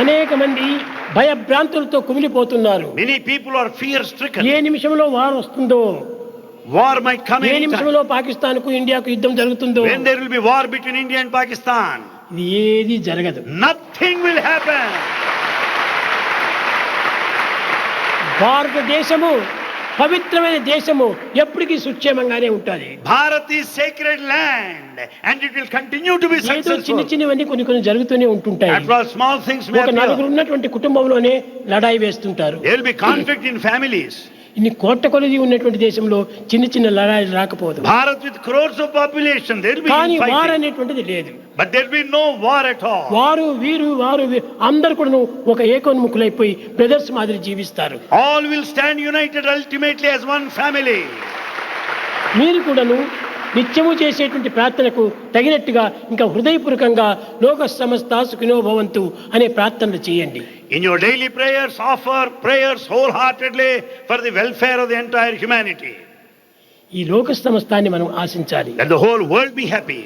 అనేక మంది భయభ్రాంతులతో కుమిలిపోతున్నారు. Many people are fear stricken. ఏ నిమిషంలో వార్ వస్తుందో, War might come ఏ anytime. నిమిషంలో పాకిస్తాన్ కు ఇండియాకు యుద్ధం జరుగుతుందో, When there will be war between India and Pakistan, ఇది ఏది జరగదు. nothing will happen. భారతదేశము పవిత్రమైన దేశము, ఎప్పటికీ సుక్షేమంగానే ఉంటుంది. Bharat is sacred land and it will continue to be ఏదో చిన్న successful. చిన్నవన్నీ కొన్ని జరుగుతూనే ఉంటుంటాయి. After all, small things may ఒక నలుగురు appear. ఉన్నటువంటి కుటుంబంలోనే లడాయి వేస్తుంటారు. There will be conflict in families. ఇన్ని కోట్ల కొలది ఉన్నటువంటి దేశంలో చిన్న చిన్న లడాయిలు రాకపోదు. Bharat with crores of population, there will be కానీ వార్ fighting. అనేటువంటిది లేదు. But there will be no war at all. వారు అందరు కూడా ఒక ఏకోన్ముఖులైపోయి బ్రదర్స్ మాదిరి జీవిస్తారు. All will stand united ultimately as one family. మీరు కూడాను నిత్యము చేసేటువంటి ప్రార్థనకు తగినట్టుగా ఇంకా హృదయపూర్వకంగా లోక సమస్త సుఖినో భవంతు అనే ప్రార్థనలు చేయండి. In your daily prayers, offer prayers wholeheartedly for the welfare of the entire humanity. ఈ లోక సమస్తాన్ని మనం ఆశించాలి. Let the whole world be happy.